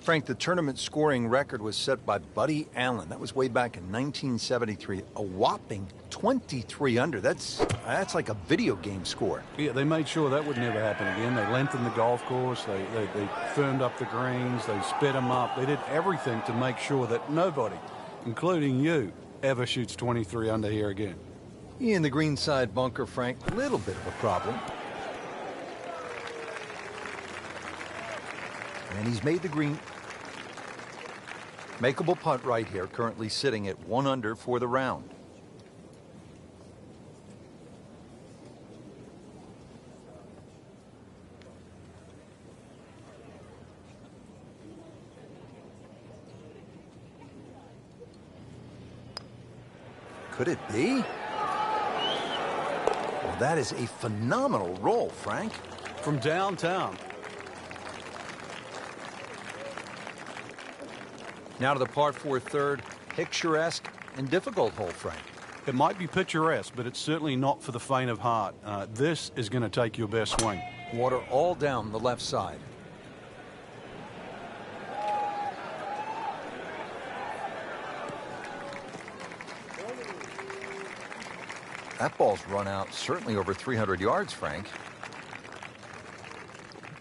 Frank, the tournament scoring record was set by Buddy Allen. That was way back in 1973. A whopping 23 under. That's like a video game score. Yeah, they made sure that would never happen again. They lengthened the golf course. They firmed up the greens. They sped them up. They did everything to make sure that nobody, including you, ever shoots 23 under here again. In the greenside bunker, Frank, a little bit of a problem. And he's made the green. Makeable putt right here, currently sitting at 1 under for the round. Could it be? Well, that is a phenomenal roll, Frank. From downtown. Now to the par 4 third, picturesque and difficult hole, Frank. It might be picturesque, but it's certainly not for the faint of heart. This is going to take your best swing. Water all down the left side. That ball's run out certainly over 300 yards, Frank.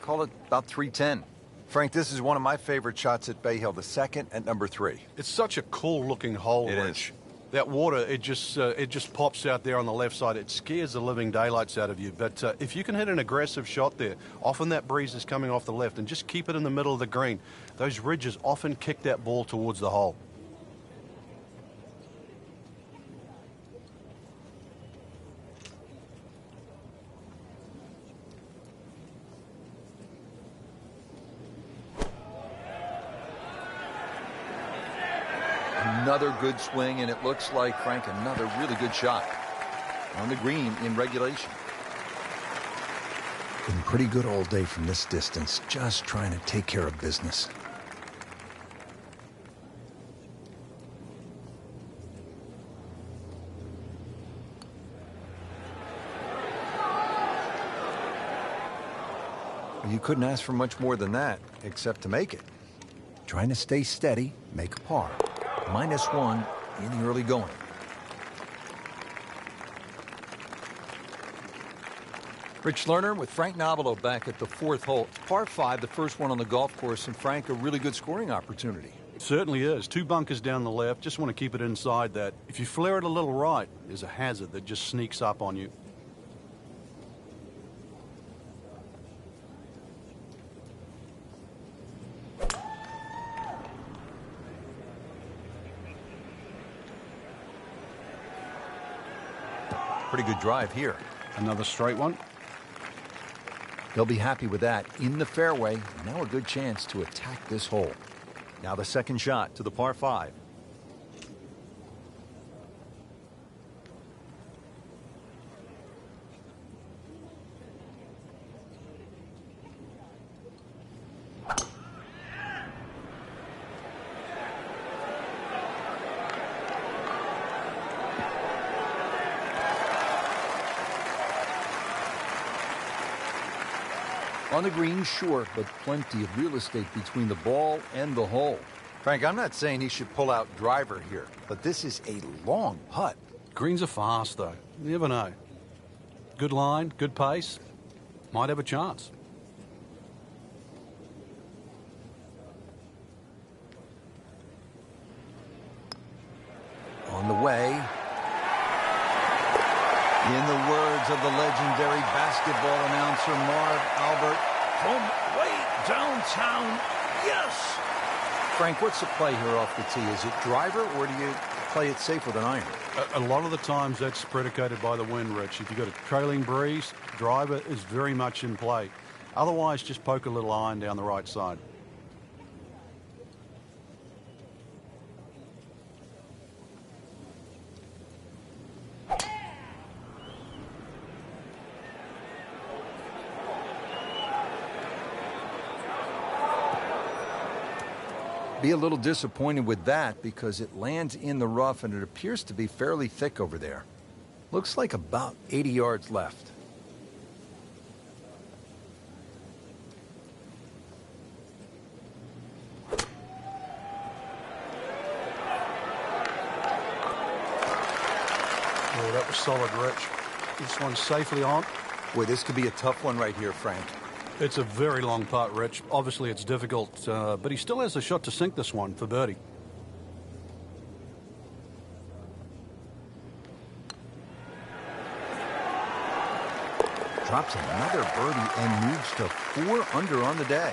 Call it about 310. Frank, this is one of my favorite shots at Bay Hill, the second at number 3. It's such a cool-looking hole, It Rich. is. That water, it just pops out there on the left side. It scares the living daylights out of you. But if you can hit an aggressive shot there, often that breeze is coming off the left, and just keep it in the middle of the green. Those ridges often kick that ball towards the hole. Another good swing, and it looks like, Frank, another really good shot on the green in regulation. Been pretty good all day from this distance, just trying to take care of business. You couldn't ask for much more than that, except to make it. Trying to stay steady, make a par. -1 in the early going. Rich Lerner with Frank Nobilo back at the 4th hole. It's par 5, the first one on the golf course, and Frank, a really good scoring opportunity. It certainly is. 2 bunkers down the left. Just want to keep it inside that. If you flare it a little right, there's a hazard that just sneaks up on you. Pretty good drive here. Another straight one. They'll be happy with that. In the fairway, now a good chance to attack this hole. Now the second shot to the par 5. On the green, short, but plenty of real estate between the ball and the hole. Frank, I'm not saying he should pull out driver here, but this is a long putt. Greens are fast, though. You never know. Good line, good pace. Might have a chance. On the way. In the words of the legendary basketball announcer Marv Albert, from way downtown, yes! Frank, what's the play here off the tee? Is it driver, or do you play it safe with an iron? A lot of the times that's predicated by the wind, Rich. If you've got a trailing breeze, driver is very much in play. Otherwise, just poke a little iron down the right side. Be a little disappointed with that because it lands in the rough and it appears to be fairly thick over there. Looks like about 80 yards left. Oh, that was solid, Rich. This one's safely on. Boy, this could be a tough one right here, Frank. It's a very long putt, Rich. Obviously, it's difficult, but he still has a shot to sink this one for birdie. Drops another birdie and moves to 4 under on the day.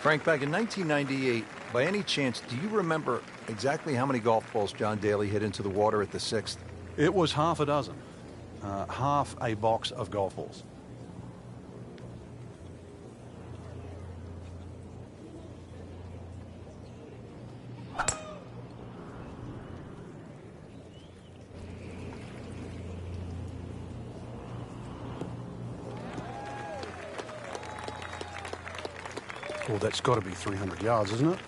Frank, back in 1998, by any chance, do you remember exactly how many golf balls John Daly hit into the water at the 6th? It was half a dozen. Half a box of golf balls. Oh, that's got to be 300 yards, isn't it?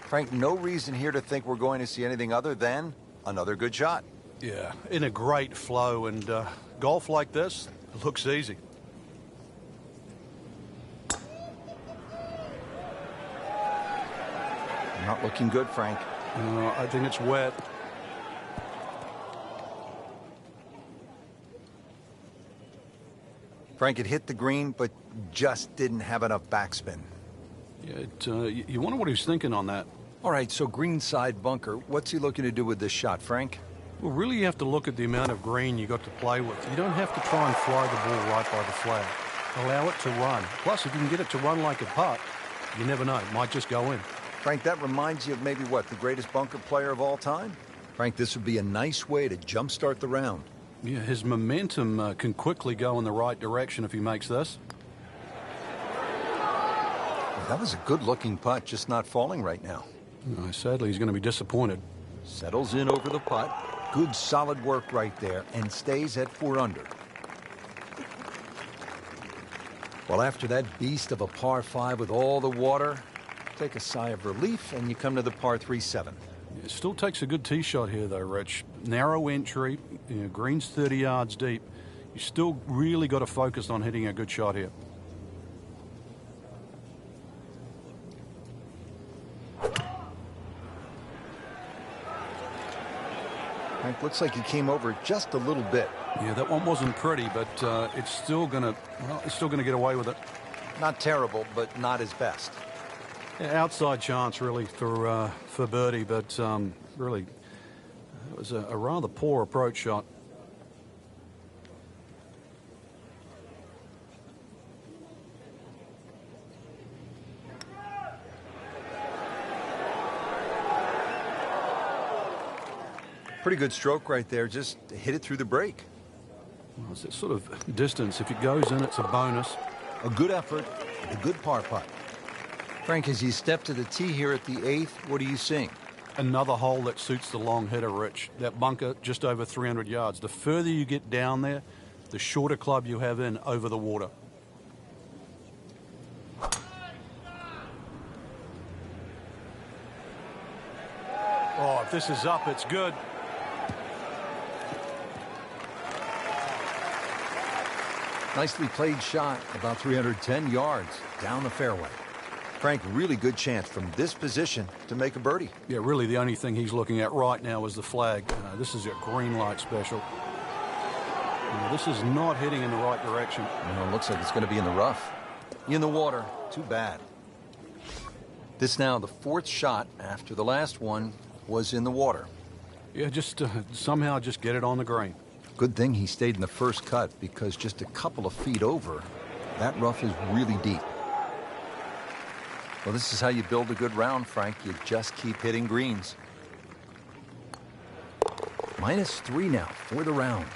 Frank, no reason here to think we're going to see anything other than another good shot. Yeah, in a great flow, and golf like this looks easy. Not looking good, Frank. I think it's wet. Frank, it hit the green, but just didn't have enough backspin. Yeah, you wonder what he's thinking on that. All right, so greenside bunker. What's he looking to do with this shot, Frank? Well, really, you have to look at the amount of green you got to play with. You don't have to try and fly the ball right by the flag. Allow it to run. Plus, if you can get it to run like a putt, you never know. It might just go in. Frank, that reminds you of maybe what, the greatest bunker player of all time? Frank, this would be a nice way to jumpstart the round. Yeah, his momentum can quickly go in the right direction if he makes this. Well, that was a good-looking putt, just not falling right now. Sadly, he's going to be disappointed. Settles in over the putt. Good, solid work right there, and stays at 4 under. Well, after that beast of a par 5 with all the water, take a sigh of relief, and you come to the par 3-7. It still takes a good tee shot here, though, Rich. Narrow entry, green's 30 yards deep. You still really got to focus on hitting a good shot here. Frank, looks like he came over just a little bit. Yeah, that one wasn't pretty, but it's still gonna get away with it. Not terrible, but not his best. Yeah, outside chance, really, for birdie, but really, it was a rather poor approach shot. Pretty good stroke right there. Just hit it through the break. Well, it's that sort of distance. If it goes in, it's a bonus. A good effort, a good par putt. Frank, as you step to the tee here at the 8th, what are you seeing? Another hole that suits the long hitter, Rich. That bunker just over 300 yards. The further you get down there, the shorter club you have in over the water. Oh, if this is up, it's good. Nicely played shot, about 310 yards down the fairway. Frank, really good chance from this position to make a birdie. Yeah, really the only thing he's looking at right now is the flag. This is a green light special. This is not heading in the right direction. It looks like it's going to be in the rough. In the water, too bad. This now the 4th shot after the last one was in the water. Yeah, just somehow just get it on the green. Good thing he stayed in the first cut, because just a couple of feet over, that rough is really deep. Well, this is how you build a good round, Frank. You just keep hitting greens. -3 now for the round.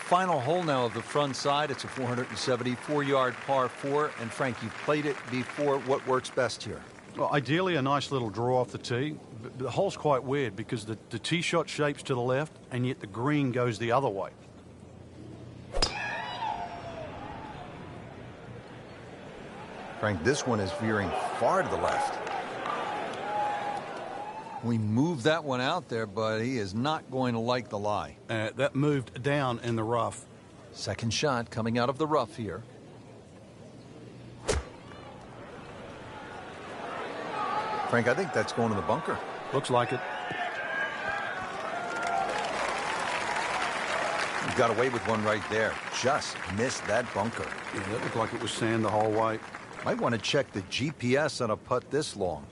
Final hole now of the front side. It's a 474-yard par 4. And Frank, you've played it before. What works best here? Well, ideally, a nice little draw off the tee. But the hole's quite weird because the tee shot shapes to the left, and yet the green goes the other way. Frank, this one is veering far to the left. We moved that one out there, but he is not going to like the lie. That moved down in the rough. Second shot coming out of the rough here. Frank, I think that's going to the bunker. Looks like it. You got away with one right there. Just missed that bunker. Yeah, that looked like it was sand the whole way. Might want to check the GPS on a putt this long.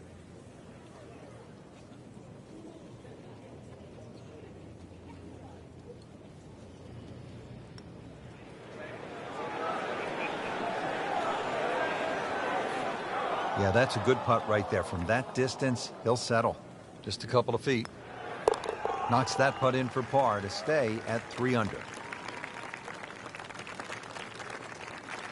Yeah, that's a good putt right there. From that distance, he'll settle. Just a couple of feet. Knocks that putt in for par to stay at 3 under.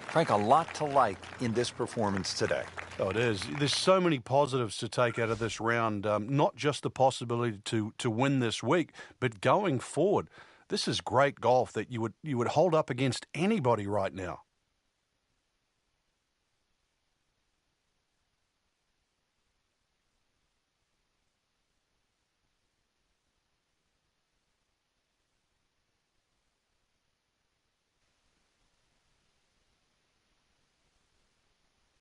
Frank, a lot to like in this performance today. Oh, it is. There's so many positives to take out of this round. Not just the possibility to win this week, but going forward. This is great golf that you would hold up against anybody right now.